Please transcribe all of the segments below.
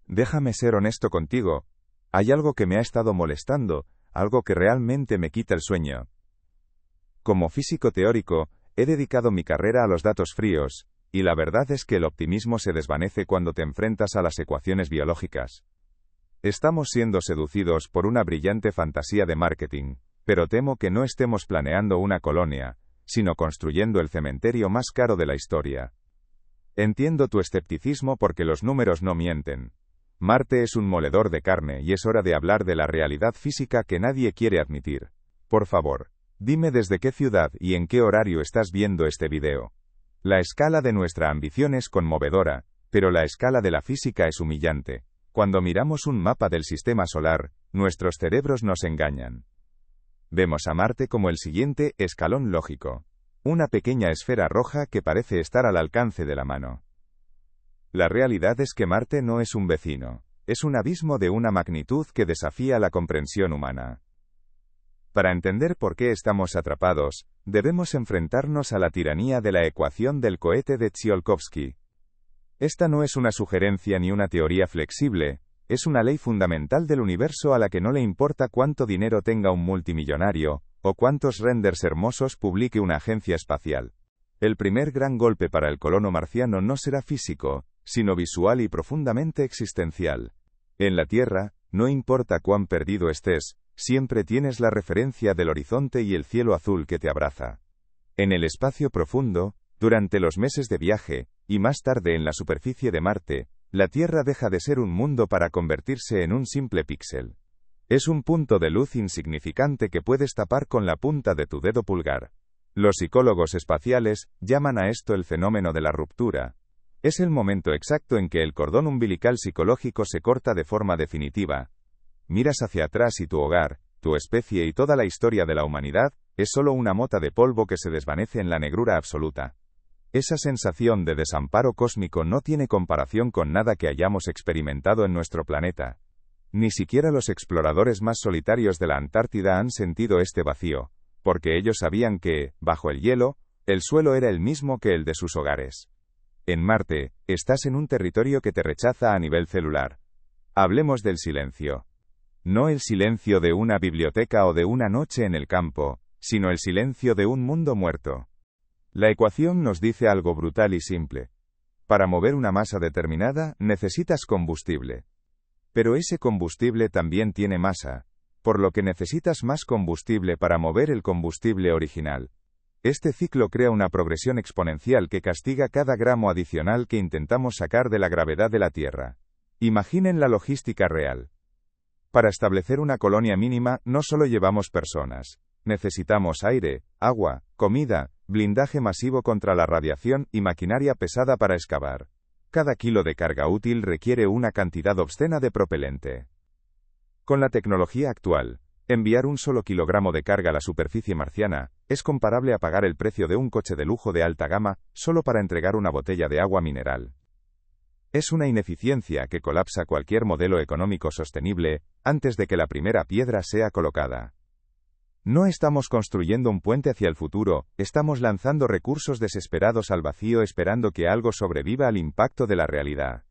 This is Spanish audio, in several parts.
Déjame ser honesto contigo. Hay algo que me ha estado molestando, algo que realmente me quita el sueño. Como físico teórico, he dedicado mi carrera a los datos fríos, y la verdad es que el optimismo se desvanece cuando te enfrentas a las ecuaciones biológicas. Estamos siendo seducidos por una brillante fantasía de marketing, pero temo que no estemos planeando una colonia, sino construyendo el cementerio más caro de la historia. Entiendo tu escepticismo porque los números no mienten. Marte es un moledor de carne y es hora de hablar de la realidad física que nadie quiere admitir. Por favor, dime desde qué ciudad y en qué horario estás viendo este video. La escala de nuestra ambición es conmovedora, pero la escala de la física es humillante. Cuando miramos un mapa del sistema solar, nuestros cerebros nos engañan. Vemos a Marte como el siguiente escalón lógico. Una pequeña esfera roja que parece estar al alcance de la mano. La realidad es que Marte no es un vecino, es un abismo de una magnitud que desafía la comprensión humana. Para entender por qué estamos atrapados, debemos enfrentarnos a la tiranía de la ecuación del cohete de Tsiolkovsky. Esta no es una sugerencia ni una teoría flexible, es una ley fundamental del universo a la que no le importa cuánto dinero tenga un multimillonario, o cuántos renders hermosos publique una agencia espacial. El primer gran golpe para el colono marciano no será físico, sino visual y profundamente existencial. En la Tierra, no importa cuán perdido estés, siempre tienes la referencia del horizonte y el cielo azul que te abraza. En el espacio profundo, durante los meses de viaje, y más tarde en la superficie de Marte, la Tierra deja de ser un mundo para convertirse en un simple píxel. Es un punto de luz insignificante que puedes tapar con la punta de tu dedo pulgar. Los psicólogos espaciales llaman a esto el fenómeno de la ruptura. Es el momento exacto en que el cordón umbilical psicológico se corta de forma definitiva. Miras hacia atrás y tu hogar, tu especie y toda la historia de la humanidad, es solo una mota de polvo que se desvanece en la negrura absoluta. Esa sensación de desamparo cósmico no tiene comparación con nada que hayamos experimentado en nuestro planeta. Ni siquiera los exploradores más solitarios de la Antártida han sentido este vacío, porque ellos sabían que, bajo el hielo, el suelo era el mismo que el de sus hogares. En Marte, estás en un territorio que te rechaza a nivel celular. Hablemos del silencio. No el silencio de una biblioteca o de una noche en el campo, sino el silencio de un mundo muerto. La ecuación nos dice algo brutal y simple. Para mover una masa determinada, necesitas combustible. Pero ese combustible también tiene masa, por lo que necesitas más combustible para mover el combustible original. Este ciclo crea una progresión exponencial que castiga cada gramo adicional que intentamos sacar de la gravedad de la Tierra. Imaginen la logística real. Para establecer una colonia mínima, no solo llevamos personas. Necesitamos aire, agua, comida, blindaje masivo contra la radiación y maquinaria pesada para excavar. Cada kilo de carga útil requiere una cantidad obscena de propelente. Con la tecnología actual, enviar un solo kilogramo de carga a la superficie marciana es comparable a pagar el precio de un coche de lujo de alta gama solo para entregar una botella de agua mineral. Es una ineficiencia que colapsa cualquier modelo económico sostenible antes de que la primera piedra sea colocada. No estamos construyendo un puente hacia el futuro, estamos lanzando recursos desesperados al vacío esperando que algo sobreviva al impacto de la realidad.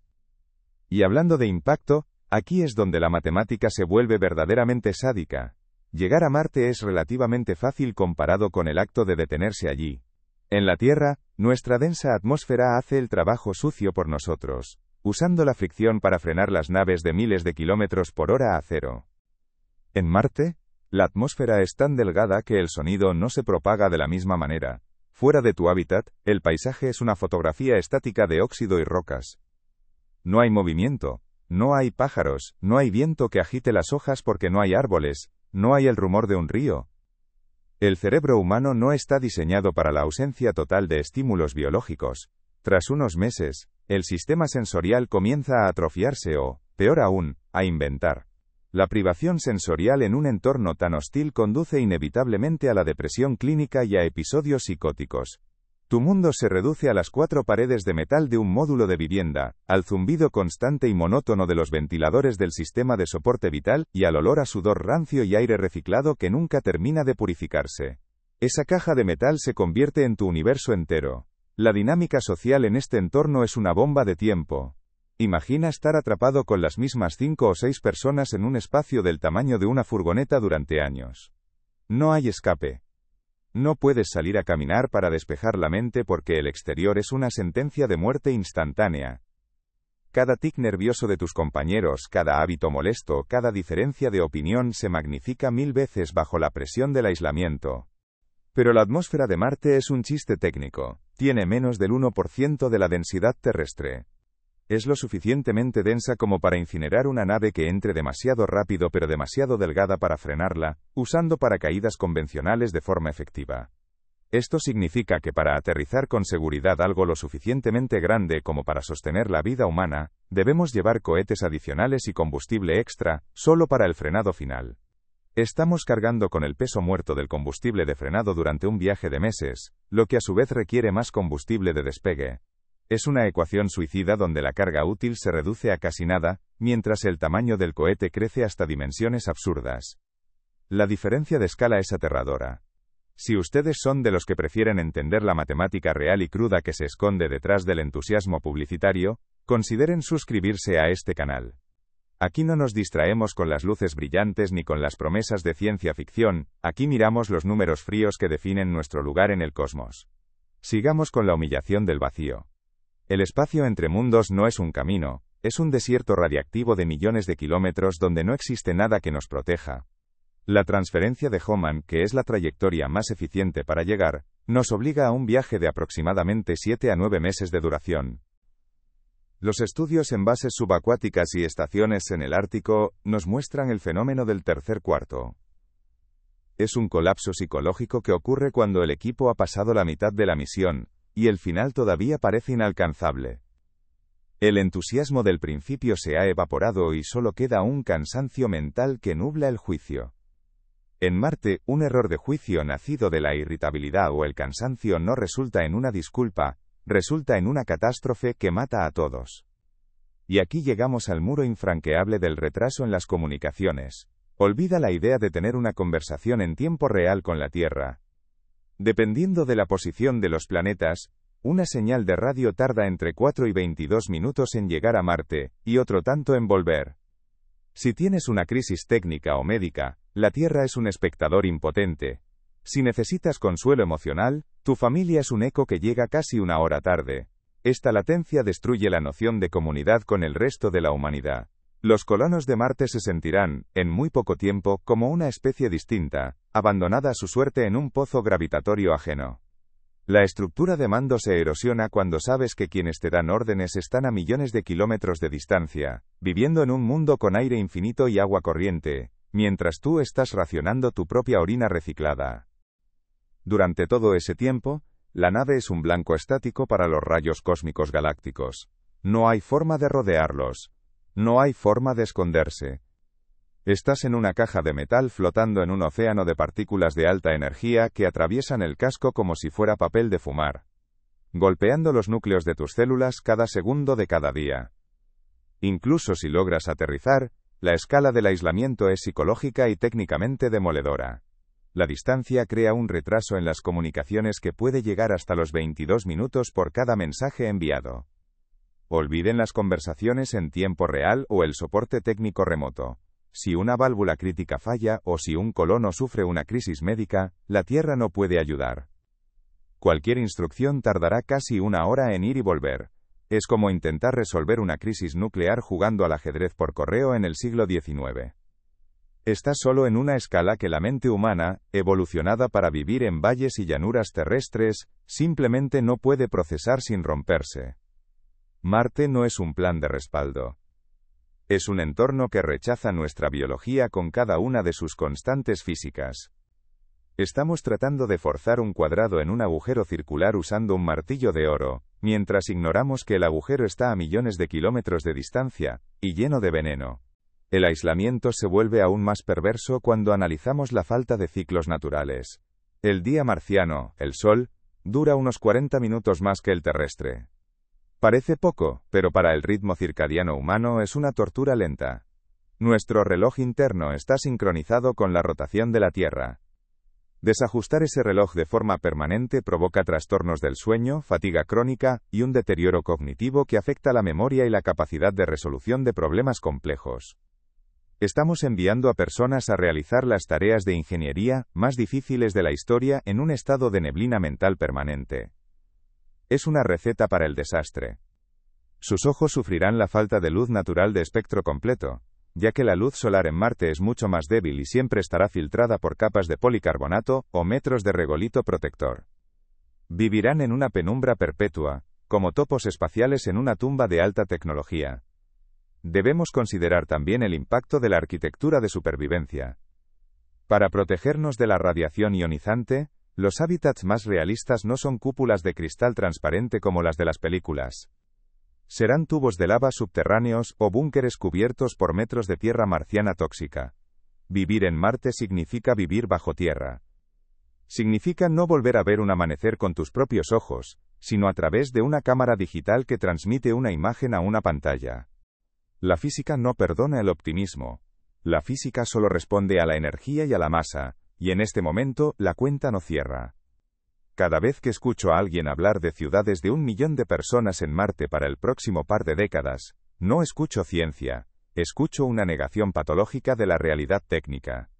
Y hablando de impacto, aquí es donde la matemática se vuelve verdaderamente sádica. Llegar a Marte es relativamente fácil comparado con el acto de detenerse allí. En la Tierra, nuestra densa atmósfera hace el trabajo sucio por nosotros, usando la fricción para frenar las naves de miles de kilómetros por hora a cero. En Marte, la atmósfera es tan delgada que el sonido no se propaga de la misma manera. Fuera de tu hábitat, el paisaje es una fotografía estática de óxido y rocas. No hay movimiento, no hay pájaros, no hay viento que agite las hojas porque no hay árboles, no hay el rumor de un río. El cerebro humano no está diseñado para la ausencia total de estímulos biológicos. Tras unos meses, el sistema sensorial comienza a atrofiarse o, peor aún, a inventar. La privación sensorial en un entorno tan hostil conduce inevitablemente a la depresión clínica y a episodios psicóticos. Tu mundo se reduce a las 4 paredes de metal de un módulo de vivienda, al zumbido constante y monótono de los ventiladores del sistema de soporte vital, y al olor a sudor rancio y aire reciclado que nunca termina de purificarse. Esa caja de metal se convierte en tu universo entero. La dinámica social en este entorno es una bomba de tiempo. Imagina estar atrapado con las mismas 5 o 6 personas en un espacio del tamaño de una furgoneta durante años. No hay escape. No puedes salir a caminar para despejar la mente porque el exterior es una sentencia de muerte instantánea. Cada tic nervioso de tus compañeros, cada hábito molesto, cada diferencia de opinión se magnifica 1000 veces bajo la presión del aislamiento. Pero la atmósfera de Marte es un chiste técnico. Tiene menos del 1% de la densidad terrestre. Es lo suficientemente densa como para incinerar una nave que entre demasiado rápido pero demasiado delgada para frenarla, usando paracaídas convencionales de forma efectiva. Esto significa que para aterrizar con seguridad algo lo suficientemente grande como para sostener la vida humana, debemos llevar cohetes adicionales y combustible extra, solo para el frenado final. Estamos cargando con el peso muerto del combustible de frenado durante un viaje de meses, lo que a su vez requiere más combustible de despegue. Es una ecuación suicida donde la carga útil se reduce a casi nada, mientras el tamaño del cohete crece hasta dimensiones absurdas. La diferencia de escala es aterradora. Si ustedes son de los que prefieren entender la matemática real y cruda que se esconde detrás del entusiasmo publicitario, consideren suscribirse a este canal. Aquí no nos distraemos con las luces brillantes ni con las promesas de ciencia ficción, aquí miramos los números fríos que definen nuestro lugar en el cosmos. Sigamos con la humillación del vacío. El espacio entre mundos no es un camino, es un desierto radiactivo de millones de kilómetros donde no existe nada que nos proteja. La transferencia de Hohmann, que es la trayectoria más eficiente para llegar, nos obliga a un viaje de aproximadamente 7 a 9 meses de duración. Los estudios en bases subacuáticas y estaciones en el Ártico nos muestran el fenómeno del tercer cuarto. Es un colapso psicológico que ocurre cuando el equipo ha pasado la mitad de la misión, y el final todavía parece inalcanzable. El entusiasmo del principio se ha evaporado y solo queda un cansancio mental que nubla el juicio. En Marte, un error de juicio nacido de la irritabilidad o el cansancio no resulta en una disculpa, resulta en una catástrofe que mata a todos. Y aquí llegamos al muro infranqueable del retraso en las comunicaciones. Olvida la idea de tener una conversación en tiempo real con la Tierra. Dependiendo de la posición de los planetas, una señal de radio tarda entre 4 y 22 minutos en llegar a Marte, y otro tanto en volver. Si tienes una crisis técnica o médica, la Tierra es un espectador impotente. Si necesitas consuelo emocional, tu familia es un eco que llega casi una hora tarde. Esta latencia destruye la noción de comunidad con el resto de la humanidad. Los colonos de Marte se sentirán, en muy poco tiempo, como una especie distinta, abandonada a su suerte en un pozo gravitatorio ajeno. La estructura de mando se erosiona cuando sabes que quienes te dan órdenes están a millones de kilómetros de distancia, viviendo en un mundo con aire infinito y agua corriente, mientras tú estás racionando tu propia orina reciclada. Durante todo ese tiempo, la nave es un blanco estático para los rayos cósmicos galácticos. No hay forma de rodearlos. No hay forma de esconderse. Estás en una caja de metal flotando en un océano de partículas de alta energía que atraviesan el casco como si fuera papel de fumar, golpeando los núcleos de tus células cada segundo de cada día. Incluso si logras aterrizar, la escala del aislamiento es psicológica y técnicamente demoledora. La distancia crea un retraso en las comunicaciones que puede llegar hasta los 22 minutos por cada mensaje enviado. Olviden las conversaciones en tiempo real o el soporte técnico remoto. Si una válvula crítica falla o si un colono sufre una crisis médica, la Tierra no puede ayudar. Cualquier instrucción tardará casi una hora en ir y volver. Es como intentar resolver una crisis nuclear jugando al ajedrez por correo en el siglo XIX. Estás solo en una escala que la mente humana, evolucionada para vivir en valles y llanuras terrestres, simplemente no puede procesar sin romperse. Marte no es un plan de respaldo. Es un entorno que rechaza nuestra biología con cada una de sus constantes físicas. Estamos tratando de forzar un cuadrado en un agujero circular usando un martillo de oro, mientras ignoramos que el agujero está a millones de kilómetros de distancia, y lleno de veneno. El aislamiento se vuelve aún más perverso cuando analizamos la falta de ciclos naturales. El día marciano, el Sol, dura unos 40 minutos más que el terrestre. Parece poco, pero para el ritmo circadiano humano es una tortura lenta. Nuestro reloj interno está sincronizado con la rotación de la Tierra. Desajustar ese reloj de forma permanente provoca trastornos del sueño, fatiga crónica y un deterioro cognitivo que afecta la memoria y la capacidad de resolución de problemas complejos. Estamos enviando a personas a realizar las tareas de ingeniería más difíciles de la historia en un estado de neblina mental permanente. Es una receta para el desastre. Sus ojos sufrirán la falta de luz natural de espectro completo, ya que la luz solar en Marte es mucho más débil y siempre estará filtrada por capas de policarbonato o metros de regolito protector. Vivirán en una penumbra perpetua, como topos espaciales en una tumba de alta tecnología. Debemos considerar también el impacto de la arquitectura de supervivencia. Para protegernos de la radiación ionizante, los hábitats más realistas no son cúpulas de cristal transparente como las de las películas. Serán tubos de lava subterráneos o búnkeres cubiertos por metros de tierra marciana tóxica. Vivir en Marte significa vivir bajo tierra. Significa no volver a ver un amanecer con tus propios ojos, sino a través de una cámara digital que transmite una imagen a una pantalla. La física no perdona el optimismo. La física solo responde a la energía y a la masa, y en este momento la cuenta no cierra. Cada vez que escucho a alguien hablar de ciudades de 1 millón de personas en Marte para el próximo par de décadas, no escucho ciencia, escucho una negación patológica de la realidad técnica.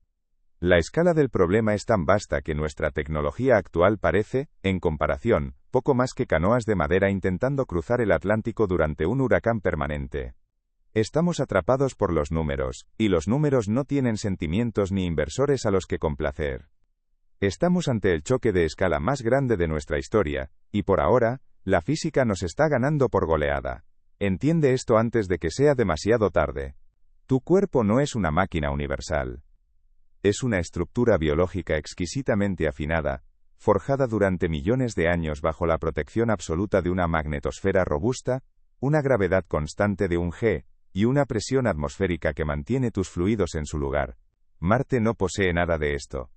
La escala del problema es tan vasta que nuestra tecnología actual parece, en comparación, poco más que canoas de madera intentando cruzar el Atlántico durante un huracán permanente. Estamos atrapados por los números, y los números no tienen sentimientos ni inversores a los que complacer. Estamos ante el choque de escala más grande de nuestra historia, y por ahora, la física nos está ganando por goleada. Entiende esto antes de que sea demasiado tarde. Tu cuerpo no es una máquina universal. Es una estructura biológica exquisitamente afinada, forjada durante millones de años bajo la protección absoluta de una magnetosfera robusta, una gravedad constante de 1 G, y una presión atmosférica que mantiene tus fluidos en su lugar. Marte no posee nada de esto.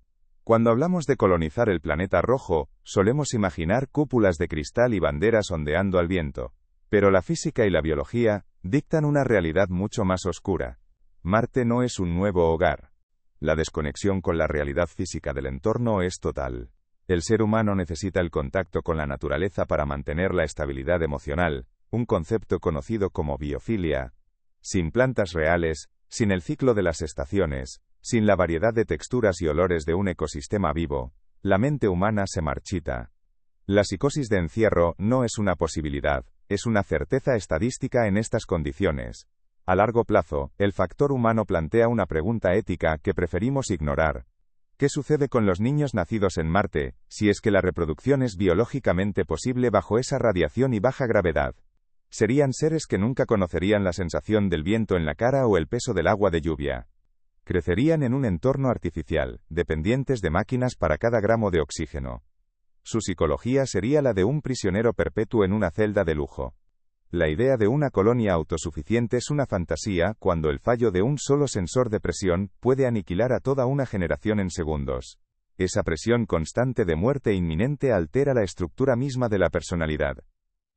Cuando hablamos de colonizar el planeta rojo, solemos imaginar cúpulas de cristal y banderas ondeando al viento. Pero la física y la biología dictan una realidad mucho más oscura. Marte no es un nuevo hogar. La desconexión con la realidad física del entorno es total. El ser humano necesita el contacto con la naturaleza para mantener la estabilidad emocional, un concepto conocido como biofilia. Sin plantas reales, sin el ciclo de las estaciones, sin la variedad de texturas y olores de un ecosistema vivo, la mente humana se marchita. La psicosis de encierro no es una posibilidad, es una certeza estadística en estas condiciones. A largo plazo, el factor humano plantea una pregunta ética que preferimos ignorar. ¿Qué sucede con los niños nacidos en Marte, si es que la reproducción es biológicamente posible bajo esa radiación y baja gravedad? Serían seres que nunca conocerían la sensación del viento en la cara o el peso del agua de lluvia. Crecerían en un entorno artificial, dependientes de máquinas para cada gramo de oxígeno. Su psicología sería la de un prisionero perpetuo en una celda de lujo. La idea de una colonia autosuficiente es una fantasía cuando el fallo de un solo sensor de presión puede aniquilar a toda una generación en segundos. Esa presión constante de muerte inminente altera la estructura misma de la personalidad.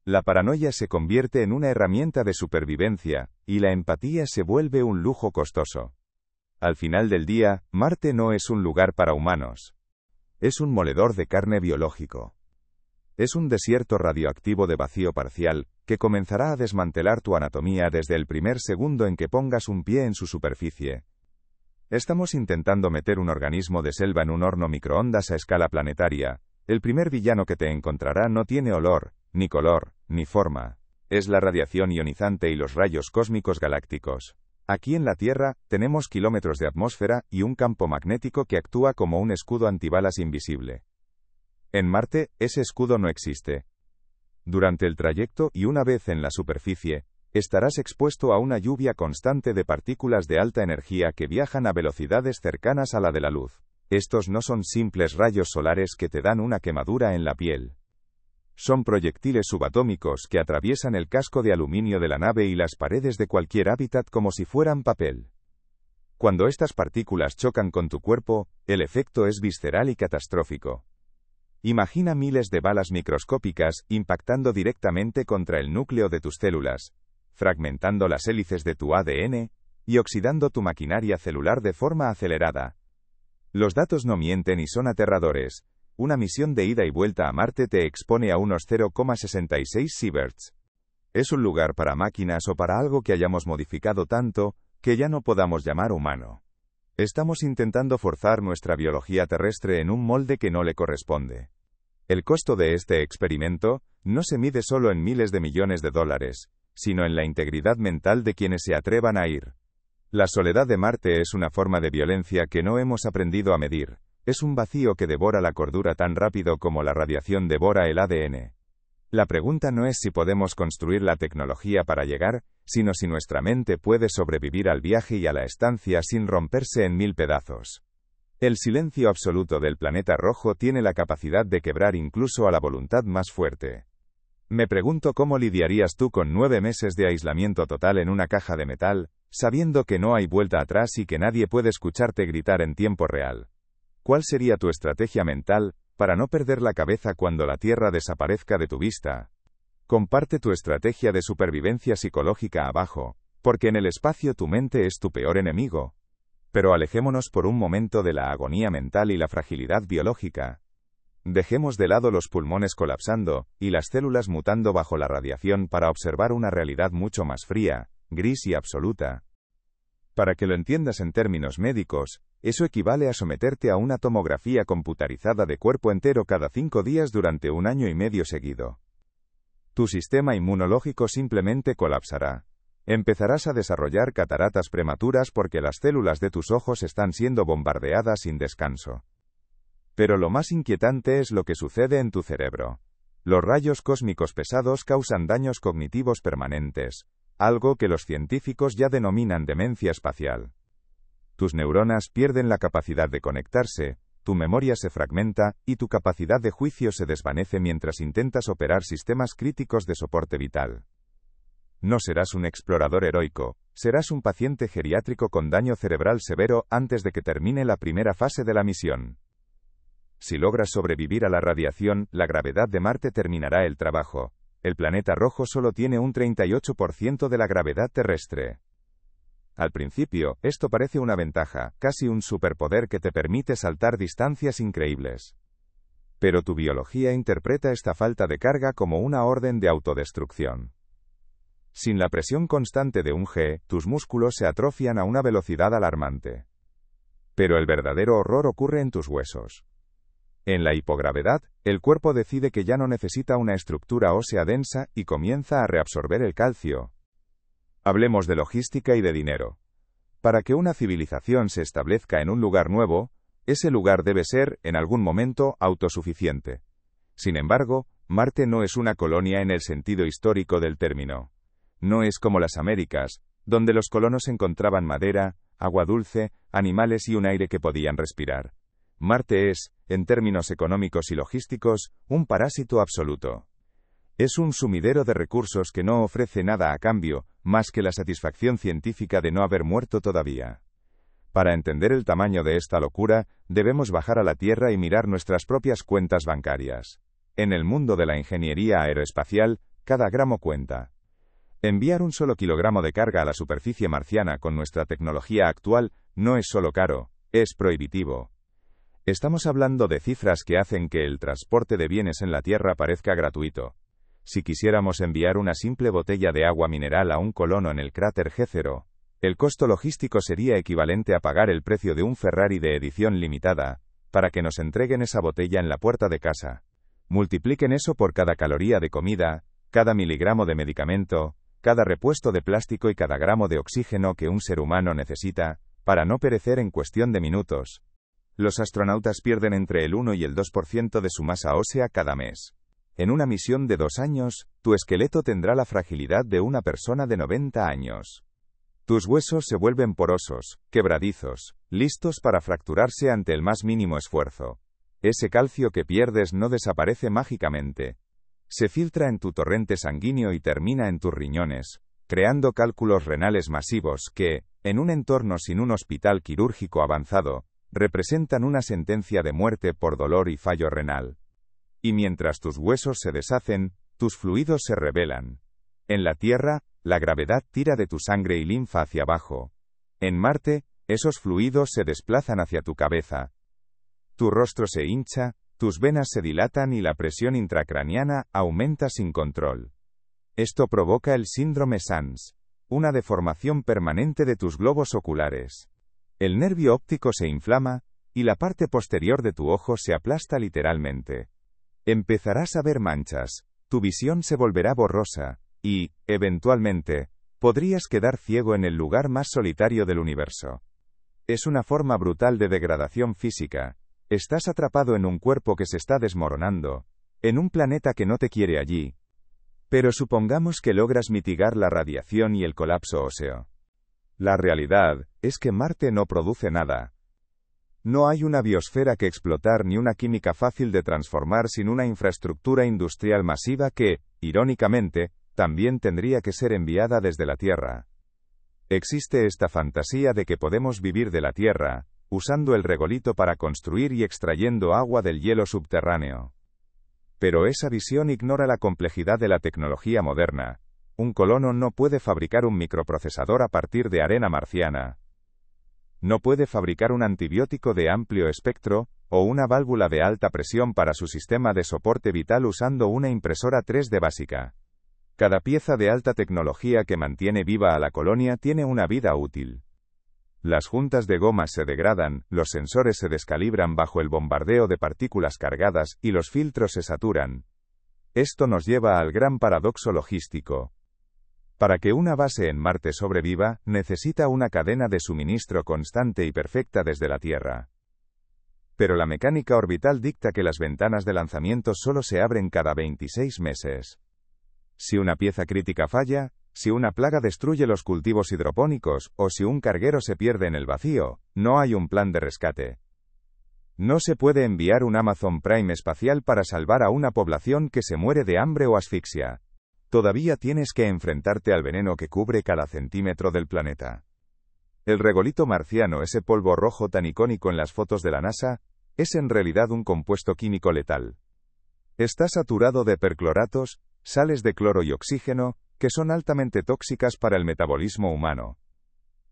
La paranoia se convierte en una herramienta de supervivencia, y la empatía se vuelve un lujo costoso. Al final del día, Marte no es un lugar para humanos. Es un moledor de carne biológico. Es un desierto radioactivo de vacío parcial, que comenzará a desmantelar tu anatomía desde el primer segundo en que pongas un pie en su superficie. Estamos intentando meter un organismo de selva en un horno microondas a escala planetaria. El primer villano que te encontrará no tiene olor, ni color, ni forma. Es la radiación ionizante y los rayos cósmicos galácticos. Aquí en la Tierra, tenemos kilómetros de atmósfera y un campo magnético que actúa como un escudo antibalas invisible. En Marte, ese escudo no existe. Durante el trayecto y una vez en la superficie, estarás expuesto a una lluvia constante de partículas de alta energía que viajan a velocidades cercanas a la de la luz. Estos no son simples rayos solares que te dan una quemadura en la piel. Son proyectiles subatómicos que atraviesan el casco de aluminio de la nave y las paredes de cualquier hábitat como si fueran papel. Cuando estas partículas chocan con tu cuerpo, el efecto es visceral y catastrófico. Imagina miles de balas microscópicas impactando directamente contra el núcleo de tus células, fragmentando las hélices de tu ADN y oxidando tu maquinaria celular de forma acelerada. Los datos no mienten y son aterradores. Una misión de ida y vuelta a Marte te expone a unos 0,66 sieverts. Es un lugar para máquinas o para algo que hayamos modificado tanto, que ya no podamos llamar humano. Estamos intentando forzar nuestra biología terrestre en un molde que no le corresponde. El costo de este experimento no se mide solo en miles de millones de dólares, sino en la integridad mental de quienes se atrevan a ir. La soledad de Marte es una forma de violencia que no hemos aprendido a medir. Es un vacío que devora la cordura tan rápido como la radiación devora el ADN. La pregunta no es si podemos construir la tecnología para llegar, sino si nuestra mente puede sobrevivir al viaje y a la estancia sin romperse en 1000 pedazos. El silencio absoluto del planeta rojo tiene la capacidad de quebrar incluso a la voluntad más fuerte. Me pregunto cómo lidiarías tú con 9 meses de aislamiento total en una caja de metal, sabiendo que no hay vuelta atrás y que nadie puede escucharte gritar en tiempo real. ¿Cuál sería tu estrategia mental para no perder la cabeza cuando la Tierra desaparezca de tu vista? Comparte tu estrategia de supervivencia psicológica abajo, porque en el espacio tu mente es tu peor enemigo. Pero alejémonos por un momento de la agonía mental y la fragilidad biológica. Dejemos de lado los pulmones colapsando y las células mutando bajo la radiación para observar una realidad mucho más fría, gris y absoluta. Para que lo entiendas en términos médicos, eso equivale a someterte a una tomografía computarizada de cuerpo entero cada 5 días durante 1 año y medio seguido. Tu sistema inmunológico simplemente colapsará. Empezarás a desarrollar cataratas prematuras porque las células de tus ojos están siendo bombardeadas sin descanso. Pero lo más inquietante es lo que sucede en tu cerebro. Los rayos cósmicos pesados causan daños cognitivos permanentes, algo que los científicos ya denominan demencia espacial. Tus neuronas pierden la capacidad de conectarse, tu memoria se fragmenta, y tu capacidad de juicio se desvanece mientras intentas operar sistemas críticos de soporte vital. No serás un explorador heroico, serás un paciente geriátrico con daño cerebral severo antes de que termine la primera fase de la misión. Si logras sobrevivir a la radiación, la gravedad de Marte terminará el trabajo. El planeta rojo solo tiene un 38% de la gravedad terrestre. Al principio, esto parece una ventaja, casi un superpoder que te permite saltar distancias increíbles. Pero tu biología interpreta esta falta de carga como una orden de autodestrucción. Sin la presión constante de un G, tus músculos se atrofian a una velocidad alarmante. Pero el verdadero horror ocurre en tus huesos. En la hipogravedad, el cuerpo decide que ya no necesita una estructura ósea densa y comienza a reabsorber el calcio. Hablemos de logística y de dinero. Para que una civilización se establezca en un lugar nuevo, ese lugar debe ser, en algún momento, autosuficiente. Sin embargo, Marte no es una colonia en el sentido histórico del término. No es como las Américas, donde los colonos encontraban madera, agua dulce, animales y un aire que podían respirar. Marte es, en términos económicos y logísticos, un parásito absoluto. Es un sumidero de recursos que no ofrece nada a cambio, más que la satisfacción científica de no haber muerto todavía. Para entender el tamaño de esta locura, debemos bajar a la Tierra y mirar nuestras propias cuentas bancarias. En el mundo de la ingeniería aeroespacial, cada gramo cuenta. Enviar un solo kilogramo de carga a la superficie marciana con nuestra tecnología actual no es solo caro, es prohibitivo. Estamos hablando de cifras que hacen que el transporte de bienes en la Tierra parezca gratuito. Si quisiéramos enviar una simple botella de agua mineral a un colono en el cráter G0, el costo logístico sería equivalente a pagar el precio de un Ferrari de edición limitada, para que nos entreguen esa botella en la puerta de casa. Multipliquen eso por cada caloría de comida, cada miligramo de medicamento, cada repuesto de plástico y cada gramo de oxígeno que un ser humano necesita, para no perecer en cuestión de minutos. Los astronautas pierden entre el 1 y el 2% de su masa ósea cada mes. En una misión de 2 años, tu esqueleto tendrá la fragilidad de una persona de 90 años. Tus huesos se vuelven porosos, quebradizos, listos para fracturarse ante el más mínimo esfuerzo. Ese calcio que pierdes no desaparece mágicamente. Se filtra en tu torrente sanguíneo y termina en tus riñones, creando cálculos renales masivos que, en un entorno sin un hospital quirúrgico avanzado, representan una sentencia de muerte por dolor y fallo renal. Y mientras tus huesos se deshacen, tus fluidos se revelan. En la Tierra, la gravedad tira de tu sangre y linfa hacia abajo. En Marte, esos fluidos se desplazan hacia tu cabeza, Tu rostro se hincha, tus venas se dilatan y la presión intracraniana aumenta sin control. Esto provoca el síndrome SANS, una deformación permanente de tus globos oculares. El nervio óptico se inflama, y la parte posterior de tu ojo se aplasta literalmente. Empezarás a ver manchas, tu visión se volverá borrosa, y, eventualmente, podrías quedar ciego en el lugar más solitario del universo. Es una forma brutal de degradación física. Estás atrapado en un cuerpo que se está desmoronando, en un planeta que no te quiere allí. Pero supongamos que logras mitigar la radiación y el colapso óseo. La realidad es que Marte no produce nada. No hay una biosfera que explotar ni una química fácil de transformar sin una infraestructura industrial masiva que, irónicamente, también tendría que ser enviada desde la Tierra. Existe esta fantasía de que podemos vivir de la Tierra, usando el regolito para construir y extrayendo agua del hielo subterráneo. Pero esa visión ignora la complejidad de la tecnología moderna. Un colono no puede fabricar un microprocesador a partir de arena marciana. No puede fabricar un antibiótico de amplio espectro, o una válvula de alta presión para su sistema de soporte vital usando una impresora 3D básica. Cada pieza de alta tecnología que mantiene viva a la colonia tiene una vida útil. Las juntas de gomas se degradan, los sensores se descalibran bajo el bombardeo de partículas cargadas, y los filtros se saturan. Esto nos lleva al gran paradoxo logístico. Para que una base en Marte sobreviva, necesita una cadena de suministro constante y perfecta desde la Tierra. Pero la mecánica orbital dicta que las ventanas de lanzamiento solo se abren cada 26 meses. Si una pieza crítica falla, si una plaga destruye los cultivos hidropónicos, o si un carguero se pierde en el vacío, no hay un plan de rescate. No se puede enviar un Amazon Prime espacial para salvar a una población que se muere de hambre o asfixia. Todavía tienes que enfrentarte al veneno que cubre cada centímetro del planeta. El regolito marciano, ese polvo rojo tan icónico en las fotos de la NASA, es en realidad un compuesto químico letal. Está saturado de percloratos, sales de cloro y oxígeno, que son altamente tóxicas para el metabolismo humano.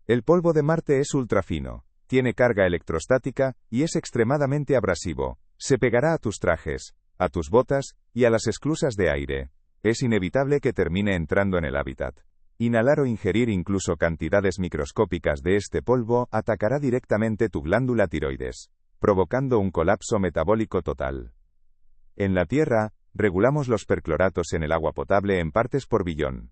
El polvo de Marte es ultrafino, tiene carga electrostática, y es extremadamente abrasivo. Se pegará a tus trajes, a tus botas, y a las esclusas de aire. Es inevitable que termine entrando en el hábitat. Inhalar o ingerir incluso cantidades microscópicas de este polvo atacará directamente tu glándula tiroides, provocando un colapso metabólico total. En la Tierra, regulamos los percloratos en el agua potable en partes por billón.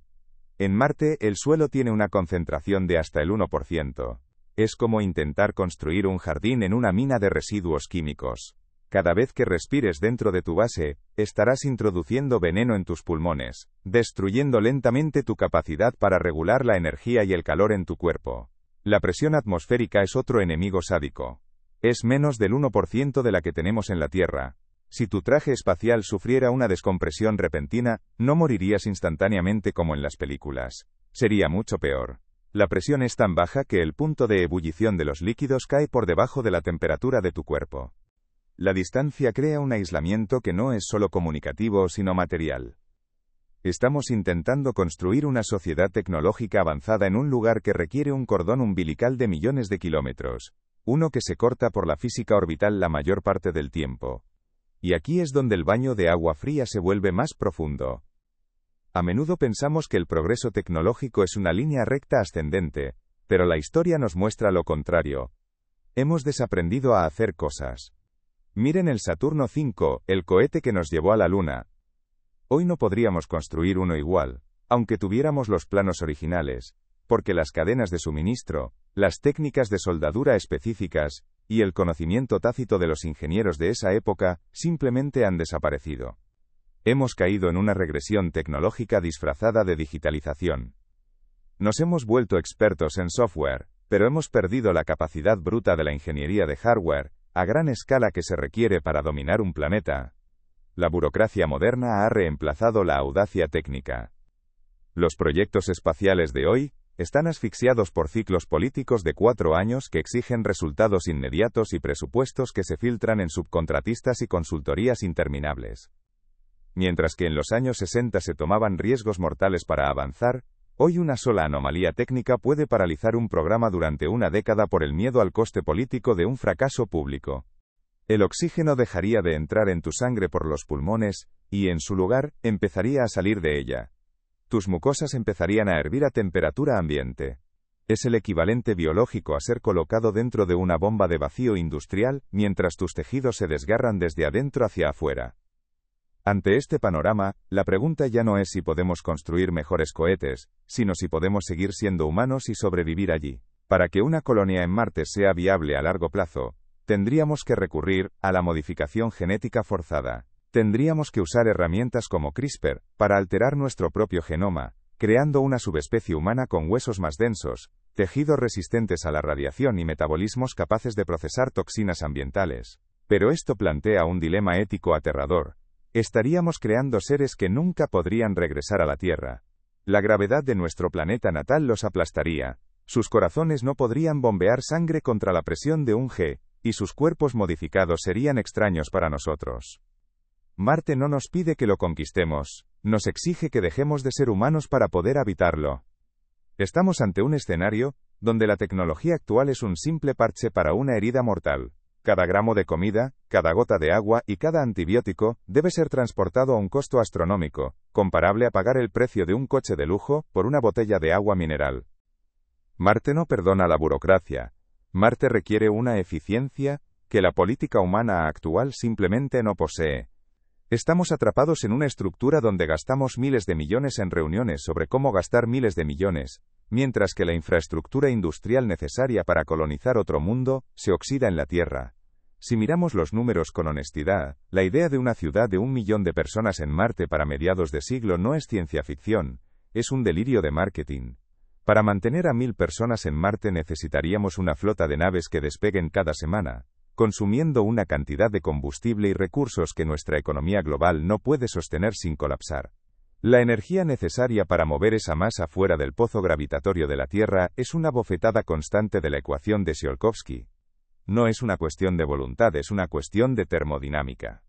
En Marte, el suelo tiene una concentración de hasta el 1%. Es como intentar construir un jardín en una mina de residuos químicos. Cada vez que respires dentro de tu base, estarás introduciendo veneno en tus pulmones, destruyendo lentamente tu capacidad para regular la energía y el calor en tu cuerpo. La presión atmosférica es otro enemigo sádico. Es menos del 1% de la que tenemos en la Tierra. Si tu traje espacial sufriera una descompresión repentina, no morirías instantáneamente como en las películas. Sería mucho peor. La presión es tan baja que el punto de ebullición de los líquidos cae por debajo de la temperatura de tu cuerpo. La distancia crea un aislamiento que no es solo comunicativo sino material. Estamos intentando construir una sociedad tecnológica avanzada en un lugar que requiere un cordón umbilical de millones de kilómetros, uno que se corta por la física orbital la mayor parte del tiempo. Y aquí es donde el baño de agua fría se vuelve más profundo. A menudo pensamos que el progreso tecnológico es una línea recta ascendente, pero la historia nos muestra lo contrario. Hemos desaprendido a hacer cosas. Miren el Saturno V, el cohete que nos llevó a la Luna. Hoy no podríamos construir uno igual, aunque tuviéramos los planos originales, porque las cadenas de suministro, las técnicas de soldadura específicas, y el conocimiento tácito de los ingenieros de esa época, simplemente han desaparecido. Hemos caído en una regresión tecnológica disfrazada de digitalización. Nos hemos vuelto expertos en software, pero hemos perdido la capacidad bruta de la ingeniería de hardware, a gran escala que se requiere para dominar un planeta. La burocracia moderna ha reemplazado la audacia técnica. Los proyectos espaciales de hoy están asfixiados por ciclos políticos de 4 años que exigen resultados inmediatos y presupuestos que se filtran en subcontratistas y consultorías interminables. Mientras que en los años 60 se tomaban riesgos mortales para avanzar, hoy una sola anomalía técnica puede paralizar un programa durante una década por el miedo al coste político de un fracaso público. El oxígeno dejaría de entrar en tu sangre por los pulmones, y en su lugar, empezaría a salir de ella. Tus mucosas empezarían a hervir a temperatura ambiente. Es el equivalente biológico a ser colocado dentro de una bomba de vacío industrial, mientras tus tejidos se desgarran desde adentro hacia afuera. Ante este panorama, la pregunta ya no es si podemos construir mejores cohetes, sino si podemos seguir siendo humanos y sobrevivir allí. Para que una colonia en Marte sea viable a largo plazo, tendríamos que recurrir a la modificación genética forzada. Tendríamos que usar herramientas como CRISPR para alterar nuestro propio genoma, creando una subespecie humana con huesos más densos, tejidos resistentes a la radiación y metabolismos capaces de procesar toxinas ambientales. Pero esto plantea un dilema ético aterrador. Estaríamos creando seres que nunca podrían regresar a la Tierra. La gravedad de nuestro planeta natal los aplastaría. Sus corazones no podrían bombear sangre contra la presión de un G, y sus cuerpos modificados serían extraños para nosotros. Marte no nos pide que lo conquistemos, nos exige que dejemos de ser humanos para poder habitarlo. Estamos ante un escenario donde la tecnología actual es un simple parche para una herida mortal. Cada gramo de comida, cada gota de agua y cada antibiótico debe ser transportado a un costo astronómico, comparable a pagar el precio de un coche de lujo por una botella de agua mineral. Marte no perdona la burocracia. Marte requiere una eficiencia que la política humana actual simplemente no posee. Estamos atrapados en una estructura donde gastamos miles de millones en reuniones sobre cómo gastar miles de millones, mientras que la infraestructura industrial necesaria para colonizar otro mundo se oxida en la Tierra. Si miramos los números con honestidad, la idea de una ciudad de 1 millón de personas en Marte para mediados de siglo no es ciencia ficción, es un delirio de marketing. Para mantener a 1000 personas en Marte necesitaríamos una flota de naves que despeguen cada semana, consumiendo una cantidad de combustible y recursos que nuestra economía global no puede sostener sin colapsar. La energía necesaria para mover esa masa fuera del pozo gravitatorio de la Tierra es una bofetada constante de la ecuación de Tsiolkovsky. No es una cuestión de voluntad, es una cuestión de termodinámica.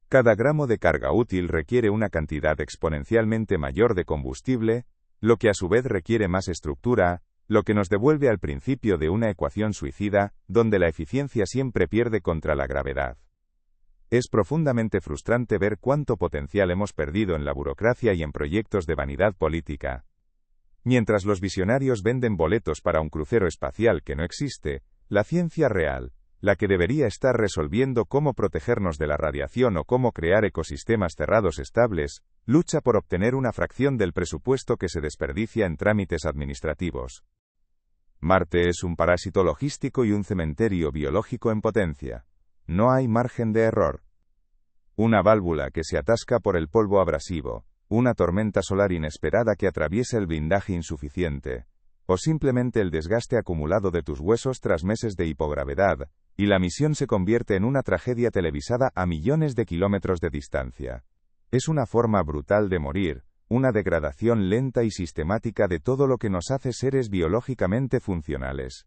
Cada gramo de carga útil requiere una cantidad exponencialmente mayor de combustible, lo que a su vez requiere más estructura, lo que nos devuelve al principio de una ecuación suicida, donde la eficiencia siempre pierde contra la gravedad. Es profundamente frustrante ver cuánto potencial hemos perdido en la burocracia y en proyectos de vanidad política. Mientras los visionarios venden boletos para un crucero espacial que no existe, la ciencia real, la que debería estar resolviendo cómo protegernos de la radiación o cómo crear ecosistemas cerrados estables, lucha por obtener una fracción del presupuesto que se desperdicia en trámites administrativos. Marte es un parásito logístico y un cementerio biológico en potencia. No hay margen de error. Una válvula que se atasca por el polvo abrasivo, una tormenta solar inesperada que atraviesa el blindaje insuficiente, o simplemente el desgaste acumulado de tus huesos tras meses de hipogravedad, y la misión se convierte en una tragedia televisada a millones de kilómetros de distancia. Es una forma brutal de morir, una degradación lenta y sistemática de todo lo que nos hace seres biológicamente funcionales.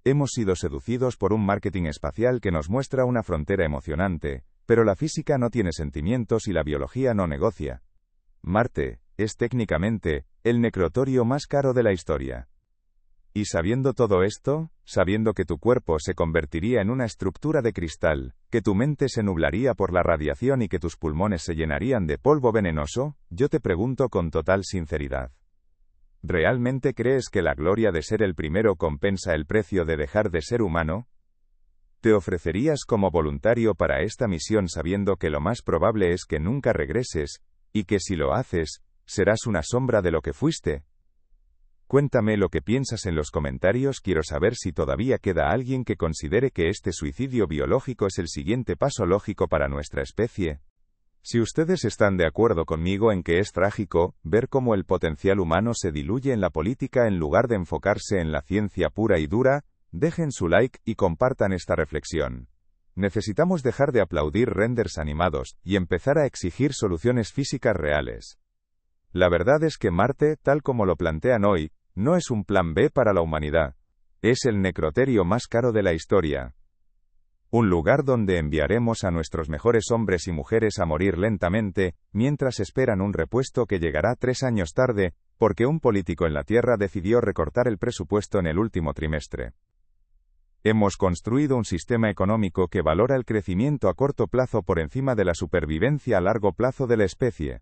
Hemos sido seducidos por un marketing espacial que nos muestra una frontera emocionante, pero la física no tiene sentimientos y la biología no negocia. Marte es técnicamente el necrotorio más caro de la historia. Y sabiendo todo esto, sabiendo que tu cuerpo se convertiría en una estructura de cristal, que tu mente se nublaría por la radiación y que tus pulmones se llenarían de polvo venenoso, yo te pregunto con total sinceridad. ¿Realmente crees que la gloria de ser el primero compensa el precio de dejar de ser humano? ¿Te ofrecerías como voluntario para esta misión sabiendo que lo más probable es que nunca regreses, y que si lo haces, serás una sombra de lo que fuiste? Cuéntame lo que piensas en los comentarios, quiero saber si todavía queda alguien que considere que este suicidio biológico es el siguiente paso lógico para nuestra especie. Si ustedes están de acuerdo conmigo en que es trágico ver cómo el potencial humano se diluye en la política en lugar de enfocarse en la ciencia pura y dura, dejen su like y compartan esta reflexión. Necesitamos dejar de aplaudir renders animados y empezar a exigir soluciones físicas reales. La verdad es que Marte, tal como lo plantean hoy, no es un plan B para la humanidad. Es el necroterio más caro de la historia. Un lugar donde enviaremos a nuestros mejores hombres y mujeres a morir lentamente, mientras esperan un repuesto que llegará 3 años tarde, porque un político en la Tierra decidió recortar el presupuesto en el último trimestre. Hemos construido un sistema económico que valora el crecimiento a corto plazo por encima de la supervivencia a largo plazo de la especie.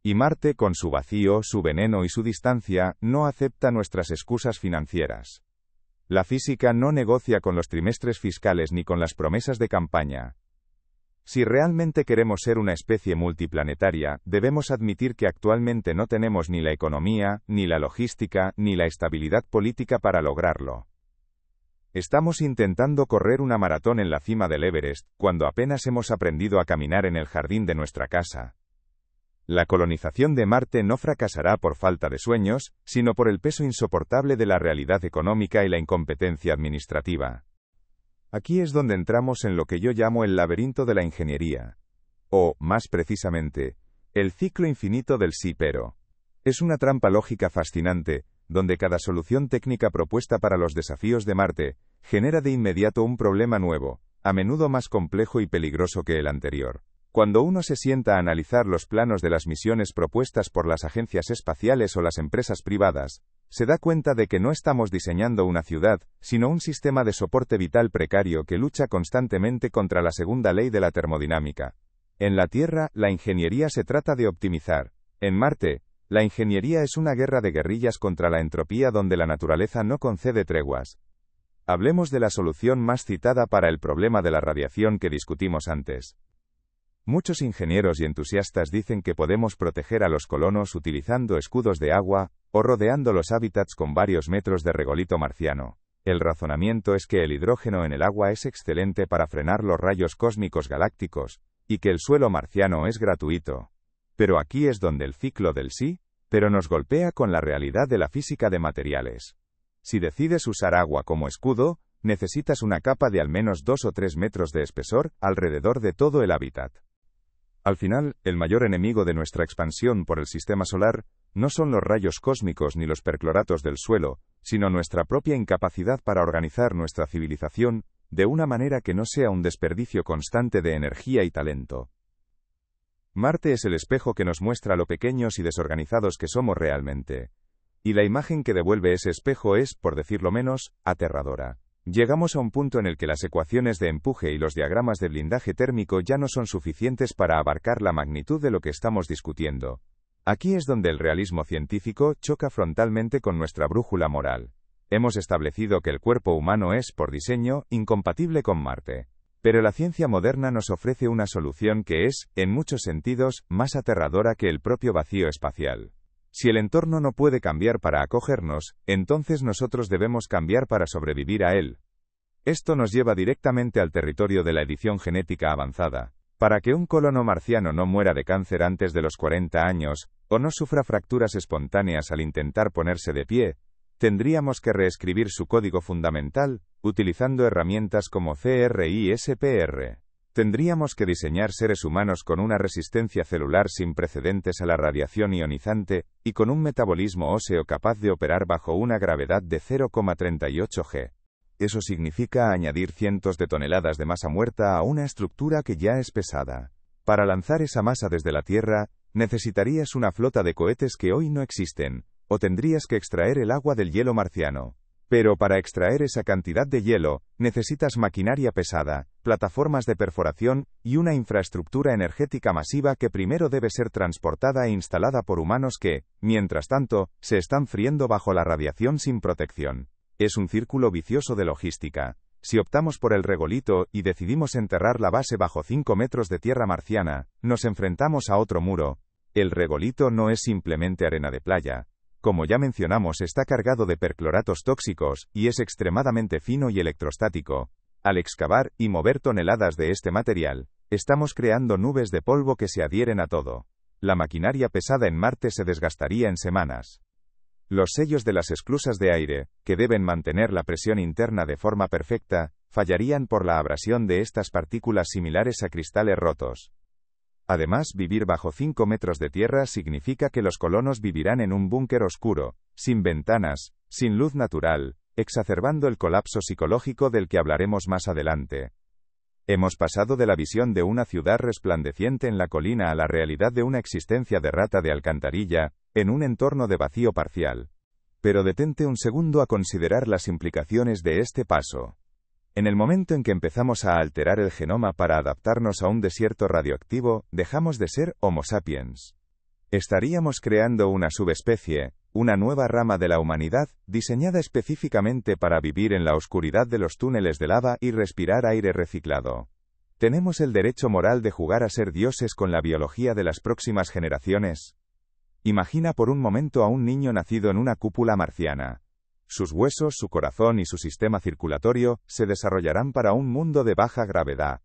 Y Marte, con su vacío, su veneno y su distancia, no acepta nuestras excusas financieras. La física no negocia con los trimestres fiscales ni con las promesas de campaña. Si realmente queremos ser una especie multiplanetaria, debemos admitir que actualmente no tenemos ni la economía, ni la logística, ni la estabilidad política para lograrlo. Estamos intentando correr una maratón en la cima del Everest, cuando apenas hemos aprendido a caminar en el jardín de nuestra casa. La colonización de Marte no fracasará por falta de sueños, sino por el peso insoportable de la realidad económica y la incompetencia administrativa. Aquí es donde entramos en lo que yo llamo el laberinto de la ingeniería. O, más precisamente, el ciclo infinito del sí pero. Es una trampa lógica fascinante, donde cada solución técnica propuesta para los desafíos de Marte, genera de inmediato un problema nuevo, a menudo más complejo y peligroso que el anterior. Cuando uno se sienta a analizar los planos de las misiones propuestas por las agencias espaciales o las empresas privadas, se da cuenta de que no estamos diseñando una ciudad, sino un sistema de soporte vital precario que lucha constantemente contra la segunda ley de la termodinámica. En la Tierra, la ingeniería se trata de optimizar. En Marte, la ingeniería es una guerra de guerrillas contra la entropía donde la naturaleza no concede treguas. Hablemos de la solución más citada para el problema de la radiación que discutimos antes. Muchos ingenieros y entusiastas dicen que podemos proteger a los colonos utilizando escudos de agua, o rodeando los hábitats con varios metros de regolito marciano. El razonamiento es que el hidrógeno en el agua es excelente para frenar los rayos cósmicos galácticos, y que el suelo marciano es gratuito. Pero aquí es donde el ciclo del sí, pero nos golpea con la realidad de la física de materiales. Si decides usar agua como escudo, necesitas una capa de al menos 2 o 3 metros de espesor alrededor de todo el hábitat. Al final, el mayor enemigo de nuestra expansión por el sistema solar no son los rayos cósmicos ni los percloratos del suelo, sino nuestra propia incapacidad para organizar nuestra civilización de una manera que no sea un desperdicio constante de energía y talento. Marte es el espejo que nos muestra lo pequeños y desorganizados que somos realmente. Y la imagen que devuelve ese espejo es, por decirlo menos, aterradora. Llegamos a un punto en el que las ecuaciones de empuje y los diagramas de blindaje térmico ya no son suficientes para abarcar la magnitud de lo que estamos discutiendo. Aquí es donde el realismo científico choca frontalmente con nuestra brújula moral. Hemos establecido que el cuerpo humano es, por diseño, incompatible con Marte. Pero la ciencia moderna nos ofrece una solución que es, en muchos sentidos, más aterradora que el propio vacío espacial. Si el entorno no puede cambiar para acogernos, entonces nosotros debemos cambiar para sobrevivir a él. Esto nos lleva directamente al territorio de la edición genética avanzada. Para que un colono marciano no muera de cáncer antes de los 40 años, o no sufra fracturas espontáneas al intentar ponerse de pie, tendríamos que reescribir su código fundamental, utilizando herramientas como CRISPR. Tendríamos que diseñar seres humanos con una resistencia celular sin precedentes a la radiación ionizante, y con un metabolismo óseo capaz de operar bajo una gravedad de 0,38 g. Eso significa añadir cientos de toneladas de masa muerta a una estructura que ya es pesada. Para lanzar esa masa desde la Tierra, necesitarías una flota de cohetes que hoy no existen, o tendrías que extraer el agua del hielo marciano. Pero para extraer esa cantidad de hielo, necesitas maquinaria pesada, plataformas de perforación, y una infraestructura energética masiva que primero debe ser transportada e instalada por humanos que, mientras tanto, se están friendo bajo la radiación sin protección. Es un círculo vicioso de logística. Si optamos por el regolito y decidimos enterrar la base bajo 5 metros de tierra marciana, nos enfrentamos a otro muro. El regolito no es simplemente arena de playa. Como ya mencionamos, está cargado de percloratos tóxicos, y es extremadamente fino y electrostático. Al excavar y mover toneladas de este material, estamos creando nubes de polvo que se adhieren a todo. La maquinaria pesada en Marte se desgastaría en semanas. Los sellos de las esclusas de aire, que deben mantener la presión interna de forma perfecta, fallarían por la abrasión de estas partículas similares a cristales rotos. Además, vivir bajo 5 metros de tierra significa que los colonos vivirán en un búnker oscuro, sin ventanas, sin luz natural, exacerbando el colapso psicológico del que hablaremos más adelante. Hemos pasado de la visión de una ciudad resplandeciente en la colina a la realidad de una existencia de rata de alcantarilla, en un entorno de vacío parcial. Pero detente un segundo a considerar las implicaciones de este paso. En el momento en que empezamos a alterar el genoma para adaptarnos a un desierto radioactivo, dejamos de ser Homo sapiens. Estaríamos creando una subespecie, una nueva rama de la humanidad, diseñada específicamente para vivir en la oscuridad de los túneles de lava y respirar aire reciclado. ¿Tenemos el derecho moral de jugar a ser dioses con la biología de las próximas generaciones? Imagina por un momento a un niño nacido en una cúpula marciana. Sus huesos, su corazón y su sistema circulatorio se desarrollarán para un mundo de baja gravedad.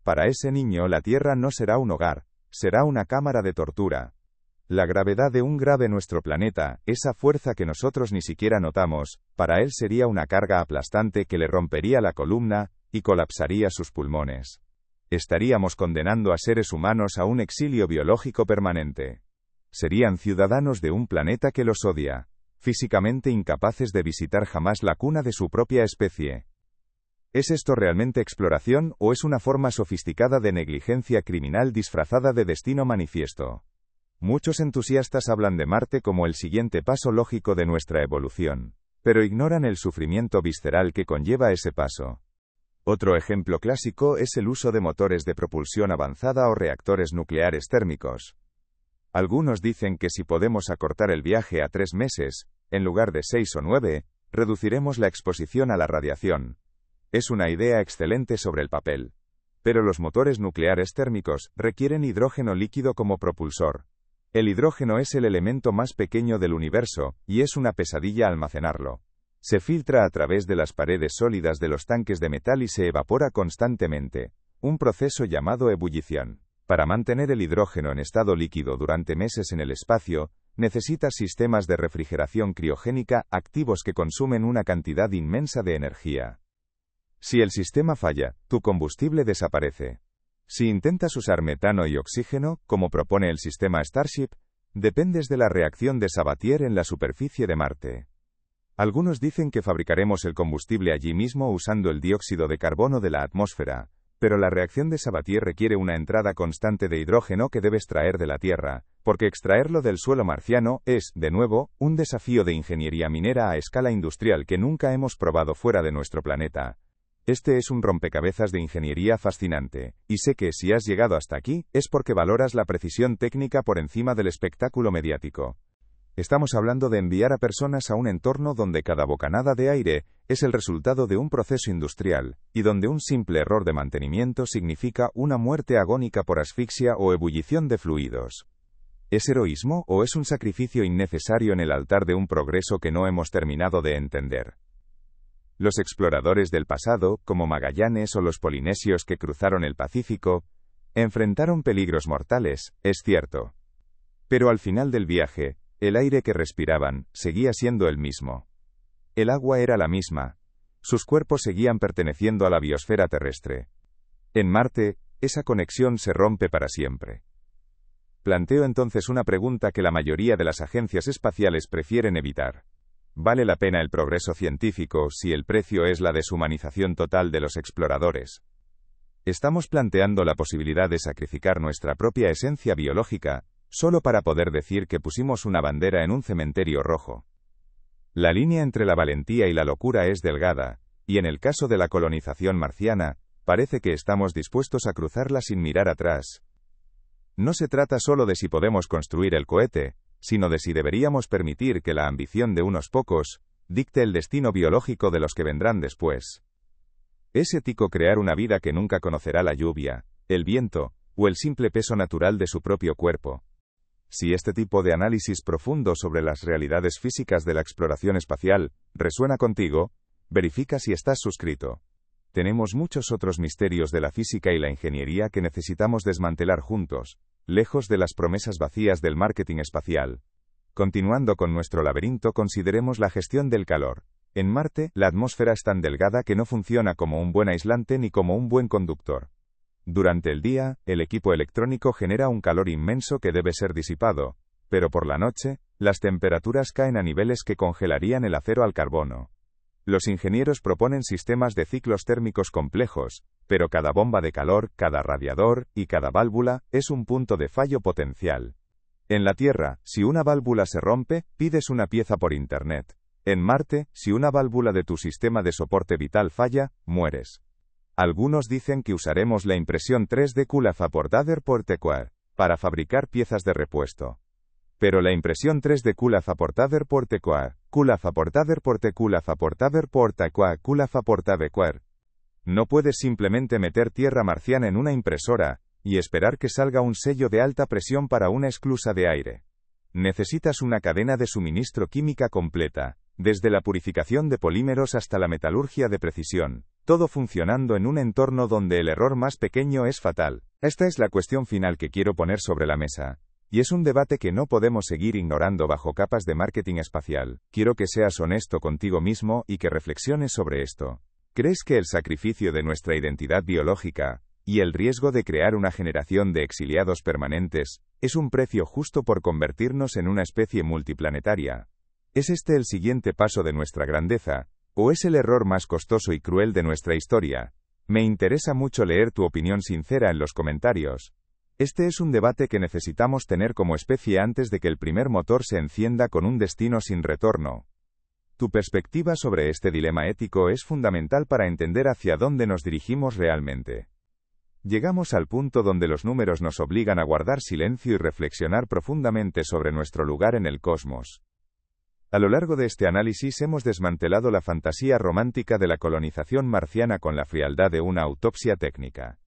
Para ese niño la Tierra no será un hogar, será una cámara de tortura. La gravedad de un grave nuestro planeta, esa fuerza que nosotros ni siquiera notamos, para él sería una carga aplastante que le rompería la columna y colapsaría sus pulmones. Estaríamos condenando a seres humanos a un exilio biológico permanente. Serían ciudadanos de un planeta que los odia, físicamente incapaces de visitar jamás la cuna de su propia especie. ¿Es esto realmente exploración o es una forma sofisticada de negligencia criminal disfrazada de destino manifiesto? Muchos entusiastas hablan de Marte como el siguiente paso lógico de nuestra evolución, pero ignoran el sufrimiento visceral que conlleva ese paso. Otro ejemplo clásico es el uso de motores de propulsión avanzada o reactores nucleares térmicos. Algunos dicen que si podemos acortar el viaje a 3 meses, en lugar de 6 o 9, reduciremos la exposición a la radiación. Es una idea excelente sobre el papel. Pero los motores nucleares térmicos requieren hidrógeno líquido como propulsor. El hidrógeno es el elemento más pequeño del universo, y es una pesadilla almacenarlo. Se filtra a través de las paredes sólidas de los tanques de metal y se evapora constantemente. Un proceso llamado ebullición. Para mantener el hidrógeno en estado líquido durante meses en el espacio, necesitas sistemas de refrigeración criogénica activos que consumen una cantidad inmensa de energía. Si el sistema falla, tu combustible desaparece. Si intentas usar metano y oxígeno, como propone el sistema Starship, dependes de la reacción de Sabatier en la superficie de Marte. Algunos dicen que fabricaremos el combustible allí mismo usando el dióxido de carbono de la atmósfera, pero la reacción de Sabatier requiere una entrada constante de hidrógeno que debes traer de la Tierra, porque extraerlo del suelo marciano es, de nuevo, un desafío de ingeniería minera a escala industrial que nunca hemos probado fuera de nuestro planeta. Este es un rompecabezas de ingeniería fascinante, y sé que si has llegado hasta aquí, es porque valoras la precisión técnica por encima del espectáculo mediático. Estamos hablando de enviar a personas a un entorno donde cada bocanada de aire es el resultado de un proceso industrial, y donde un simple error de mantenimiento significa una muerte agónica por asfixia o ebullición de fluidos. ¿Es heroísmo o es un sacrificio innecesario en el altar de un progreso que no hemos terminado de entender? Los exploradores del pasado, como Magallanes o los polinesios que cruzaron el Pacífico, enfrentaron peligros mortales, es cierto. Pero al final del viaje, el aire que respiraban seguía siendo el mismo. El agua era la misma. Sus cuerpos seguían perteneciendo a la biosfera terrestre. En Marte, esa conexión se rompe para siempre. Planteo entonces una pregunta que la mayoría de las agencias espaciales prefieren evitar. ¿Vale la pena el progreso científico si el precio es la deshumanización total de los exploradores? Estamos planteando la posibilidad de sacrificar nuestra propia esencia biológica, solo para poder decir que pusimos una bandera en un cementerio rojo. La línea entre la valentía y la locura es delgada, y en el caso de la colonización marciana, parece que estamos dispuestos a cruzarla sin mirar atrás. No se trata solo de si podemos construir el cohete, sino de si deberíamos permitir que la ambición de unos pocos dicte el destino biológico de los que vendrán después. ¿Es ético crear una vida que nunca conocerá la lluvia, el viento, o el simple peso natural de su propio cuerpo? Si este tipo de análisis profundo sobre las realidades físicas de la exploración espacial resuena contigo, verifica si estás suscrito. Tenemos muchos otros misterios de la física y la ingeniería que necesitamos desmantelar juntos, lejos de las promesas vacías del marketing espacial. Continuando con nuestro laberinto, consideremos la gestión del calor. En Marte, la atmósfera es tan delgada que no funciona como un buen aislante ni como un buen conductor. Durante el día, el equipo electrónico genera un calor inmenso que debe ser disipado, pero por la noche, las temperaturas caen a niveles que congelarían el acero al carbono. Los ingenieros proponen sistemas de ciclos térmicos complejos, pero cada bomba de calor, cada radiador y cada válvula es un punto de fallo potencial. En la Tierra, si una válvula se rompe, pides una pieza por Internet. En Marte, si una válvula de tu sistema de soporte vital falla, mueres. Algunos dicen que usaremos la impresión 3D Kula-Vapor-Dader Portequar para fabricar piezas de repuesto. Pero la impresión 3D Kula-Vapor-Dader Portequar, Kula-Vapor-Dader Porte-Kula-Vapor-Dader Portequar, Kula-Vapor-Dader, no puedes simplemente meter tierra marciana en una impresora y esperar que salga un sello de alta presión para una esclusa de aire. Necesitas una cadena de suministro química completa, desde la purificación de polímeros hasta la metalurgia de precisión, todo funcionando en un entorno donde el error más pequeño es fatal. Esta es la cuestión final que quiero poner sobre la mesa. Y es un debate que no podemos seguir ignorando bajo capas de marketing espacial. Quiero que seas honesto contigo mismo y que reflexiones sobre esto. ¿Crees que el sacrificio de nuestra identidad biológica, y el riesgo de crear una generación de exiliados permanentes, es un precio justo por convertirnos en una especie multiplanetaria? ¿Es este el siguiente paso de nuestra grandeza, o es el error más costoso y cruel de nuestra historia? Me interesa mucho leer tu opinión sincera en los comentarios. Este es un debate que necesitamos tener como especie antes de que el primer motor se encienda con un destino sin retorno. Tu perspectiva sobre este dilema ético es fundamental para entender hacia dónde nos dirigimos realmente. Llegamos al punto donde los números nos obligan a guardar silencio y reflexionar profundamente sobre nuestro lugar en el cosmos. A lo largo de este análisis hemos desmantelado la fantasía romántica de la colonización marciana con la frialdad de una autopsia técnica.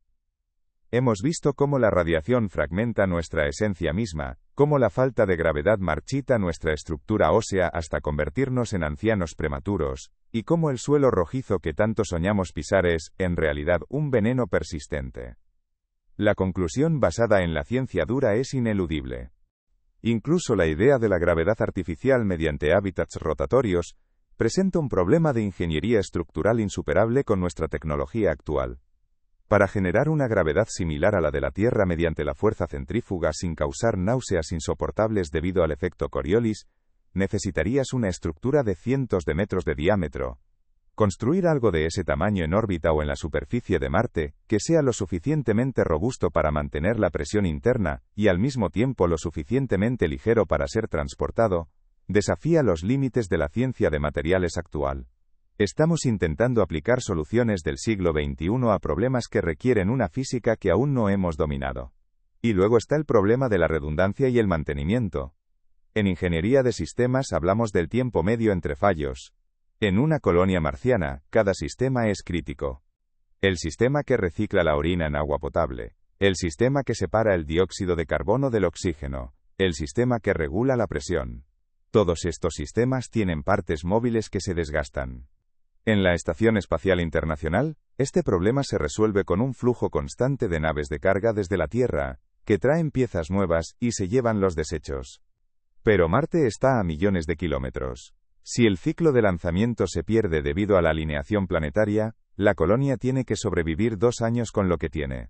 Hemos visto cómo la radiación fragmenta nuestra esencia misma, cómo la falta de gravedad marchita nuestra estructura ósea hasta convertirnos en ancianos prematuros, y cómo el suelo rojizo que tanto soñamos pisar es, en realidad, un veneno persistente. La conclusión basada en la ciencia dura es ineludible. Incluso la idea de la gravedad artificial mediante hábitats rotatorios presenta un problema de ingeniería estructural insuperable con nuestra tecnología actual. Para generar una gravedad similar a la de la Tierra mediante la fuerza centrífuga sin causar náuseas insoportables debido al efecto Coriolis, necesitarías una estructura de cientos de metros de diámetro. Construir algo de ese tamaño en órbita o en la superficie de Marte, que sea lo suficientemente robusto para mantener la presión interna, y al mismo tiempo lo suficientemente ligero para ser transportado, desafía los límites de la ciencia de materiales actual. Estamos intentando aplicar soluciones del siglo XXI a problemas que requieren una física que aún no hemos dominado. Y luego está el problema de la redundancia y el mantenimiento. En ingeniería de sistemas hablamos del tiempo medio entre fallos. En una colonia marciana, cada sistema es crítico. El sistema que recicla la orina en agua potable, el sistema que separa el dióxido de carbono del oxígeno, el sistema que regula la presión. Todos estos sistemas tienen partes móviles que se desgastan. En la Estación Espacial Internacional, este problema se resuelve con un flujo constante de naves de carga desde la Tierra, que traen piezas nuevas y se llevan los desechos. Pero Marte está a millones de kilómetros. Si el ciclo de lanzamiento se pierde debido a la alineación planetaria, la colonia tiene que sobrevivir 2 años con lo que tiene.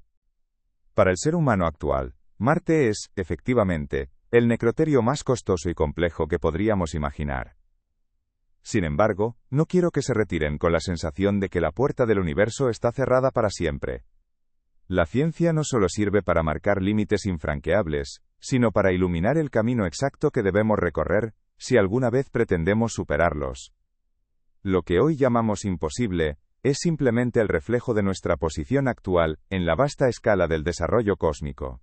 Para el ser humano actual, Marte es, efectivamente, el necroterio más costoso y complejo que podríamos imaginar. Sin embargo, no quiero que se retiren con la sensación de que la puerta del universo está cerrada para siempre. La ciencia no solo sirve para marcar límites infranqueables, sino para iluminar el camino exacto que debemos recorrer, si alguna vez pretendemos superarlos. Lo que hoy llamamos imposible, es simplemente el reflejo de nuestra posición actual, en la vasta escala del desarrollo cósmico.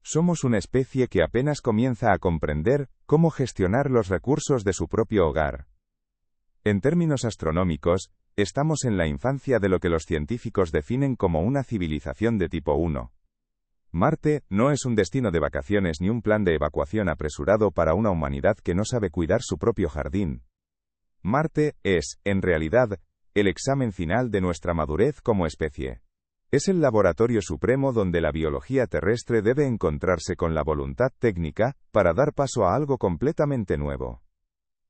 Somos una especie que apenas comienza a comprender cómo gestionar los recursos de su propio hogar. En términos astronómicos, estamos en la infancia de lo que los científicos definen como una civilización de tipo 1. Marte no es un destino de vacaciones ni un plan de evacuación apresurado para una humanidad que no sabe cuidar su propio jardín. Marte es, en realidad, el examen final de nuestra madurez como especie. Es el laboratorio supremo donde la biología terrestre debe encontrarse con la voluntad técnica para dar paso a algo completamente nuevo.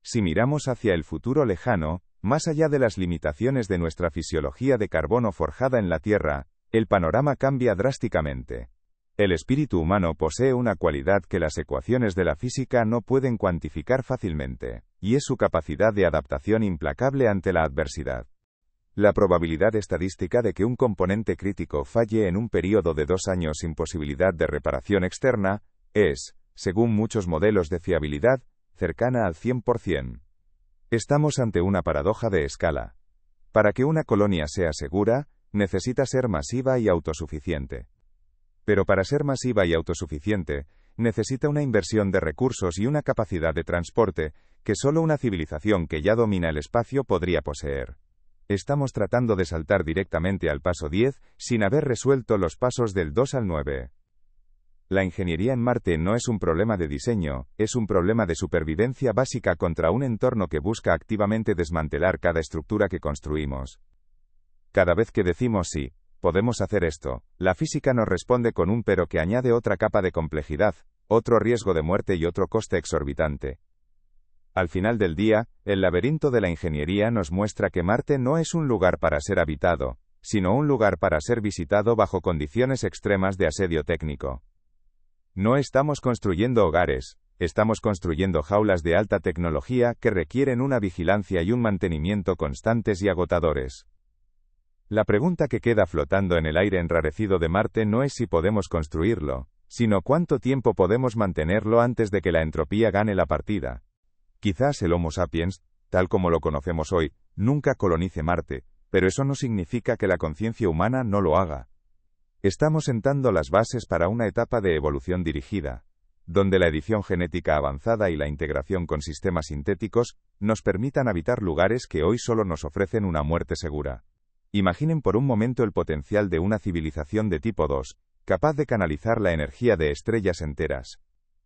Si miramos hacia el futuro lejano, más allá de las limitaciones de nuestra fisiología de carbono forjada en la Tierra, el panorama cambia drásticamente. El espíritu humano posee una cualidad que las ecuaciones de la física no pueden cuantificar fácilmente, y es su capacidad de adaptación implacable ante la adversidad. La probabilidad estadística de que un componente crítico falle en un período de 2 años sin posibilidad de reparación externa, es, según muchos modelos de fiabilidad, cercana al 100%. Estamos ante una paradoja de escala. Para que una colonia sea segura, necesita ser masiva y autosuficiente. Pero para ser masiva y autosuficiente, necesita una inversión de recursos y una capacidad de transporte que solo una civilización que ya domina el espacio podría poseer. Estamos tratando de saltar directamente al paso 10, sin haber resuelto los pasos del 2 al 9. La ingeniería en Marte no es un problema de diseño, es un problema de supervivencia básica contra un entorno que busca activamente desmantelar cada estructura que construimos. Cada vez que decimos sí, podemos hacer esto, la física nos responde con un pero que añade otra capa de complejidad, otro riesgo de muerte y otro coste exorbitante. Al final del día, el laberinto de la ingeniería nos muestra que Marte no es un lugar para ser habitado, sino un lugar para ser visitado bajo condiciones extremas de asedio técnico. No estamos construyendo hogares, estamos construyendo jaulas de alta tecnología que requieren una vigilancia y un mantenimiento constantes y agotadores. La pregunta que queda flotando en el aire enrarecido de Marte no es si podemos construirlo, sino cuánto tiempo podemos mantenerlo antes de que la entropía gane la partida. Quizás el Homo sapiens, tal como lo conocemos hoy, nunca colonice Marte, pero eso no significa que la conciencia humana no lo haga. Estamos sentando las bases para una etapa de evolución dirigida, donde la edición genética avanzada y la integración con sistemas sintéticos nos permitan habitar lugares que hoy solo nos ofrecen una muerte segura. Imaginen por un momento el potencial de una civilización de tipo 2, capaz de canalizar la energía de estrellas enteras.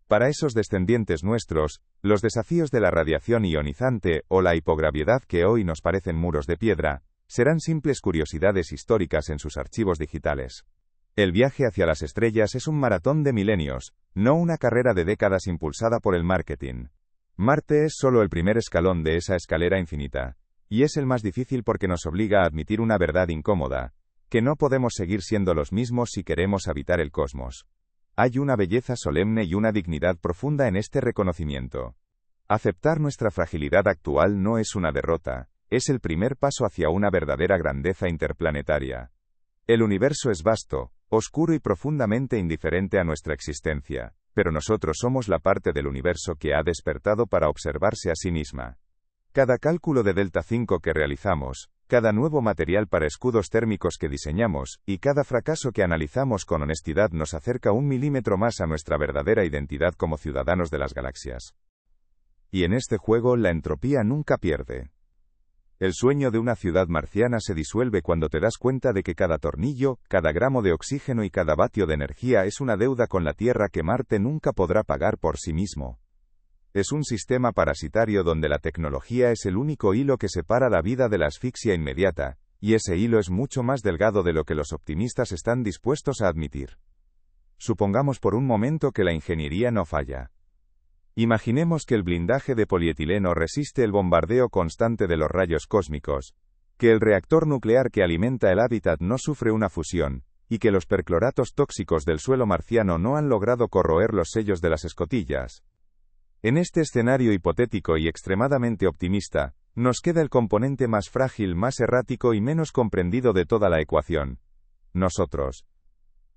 Para esos descendientes nuestros, los desafíos de la radiación ionizante o la hipogravidad que hoy nos parecen muros de piedra, serán simples curiosidades históricas en sus archivos digitales. El viaje hacia las estrellas es un maratón de milenios, no una carrera de décadas impulsada por el marketing. Marte es solo el primer escalón de esa escalera infinita, y es el más difícil porque nos obliga a admitir una verdad incómoda, que no podemos seguir siendo los mismos si queremos habitar el cosmos. Hay una belleza solemne y una dignidad profunda en este reconocimiento. Aceptar nuestra fragilidad actual no es una derrota, es el primer paso hacia una verdadera grandeza interplanetaria. El universo es vasto, oscuro y profundamente indiferente a nuestra existencia, pero nosotros somos la parte del universo que ha despertado para observarse a sí misma. Cada cálculo de delta 5 que realizamos, cada nuevo material para escudos térmicos que diseñamos, y cada fracaso que analizamos con honestidad nos acerca un milímetro más a nuestra verdadera identidad como ciudadanos de las galaxias. Y en este juego la entropía nunca pierde. El sueño de una ciudad marciana se disuelve cuando te das cuenta de que cada tornillo, cada gramo de oxígeno y cada vatio de energía es una deuda con la Tierra que Marte nunca podrá pagar por sí mismo. Es un sistema parasitario donde la tecnología es el único hilo que separa la vida de la asfixia inmediata, y ese hilo es mucho más delgado de lo que los optimistas están dispuestos a admitir. Supongamos por un momento que la ingeniería no falla. Imaginemos que el blindaje de polietileno resiste el bombardeo constante de los rayos cósmicos, que el reactor nuclear que alimenta el hábitat no sufre una fusión, y que los percloratos tóxicos del suelo marciano no han logrado corroer los sellos de las escotillas. En este escenario hipotético y extremadamente optimista, nos queda el componente más frágil, más errático y menos comprendido de toda la ecuación: nosotros.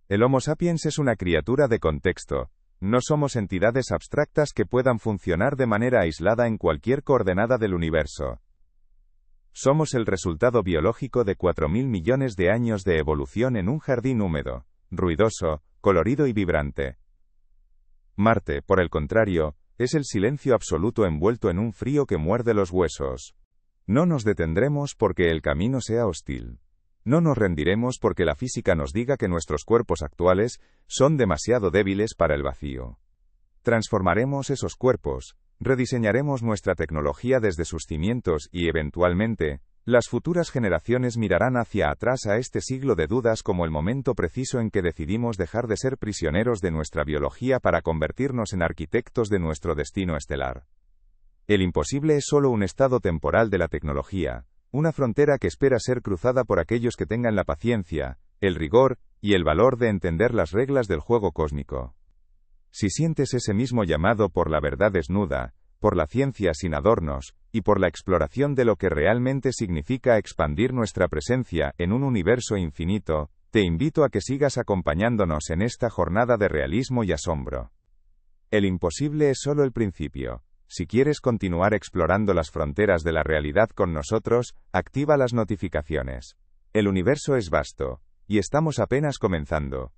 El Homo sapiens es una criatura de contexto. No somos entidades abstractas que puedan funcionar de manera aislada en cualquier coordenada del universo. Somos el resultado biológico de 4.000 millones de años de evolución en un jardín húmedo, ruidoso, colorido y vibrante. Marte, por el contrario, es el silencio absoluto envuelto en un frío que muerde los huesos. No nos detendremos porque el camino sea hostil. No nos rendiremos porque la física nos diga que nuestros cuerpos actuales son demasiado débiles para el vacío. Transformaremos esos cuerpos, rediseñaremos nuestra tecnología desde sus cimientos y, eventualmente, las futuras generaciones mirarán hacia atrás a este siglo de dudas como el momento preciso en que decidimos dejar de ser prisioneros de nuestra biología para convertirnos en arquitectos de nuestro destino estelar. El imposible es solo un estado temporal de la tecnología, una frontera que espera ser cruzada por aquellos que tengan la paciencia, el rigor y el valor de entender las reglas del juego cósmico. Si sientes ese mismo llamado por la verdad desnuda, por la ciencia sin adornos, y por la exploración de lo que realmente significa expandir nuestra presencia en un universo infinito, te invito a que sigas acompañándonos en esta jornada de realismo y asombro. El imposible es solo el principio. Si quieres continuar explorando las fronteras de la realidad con nosotros, activa las notificaciones. El universo es vasto, y estamos apenas comenzando.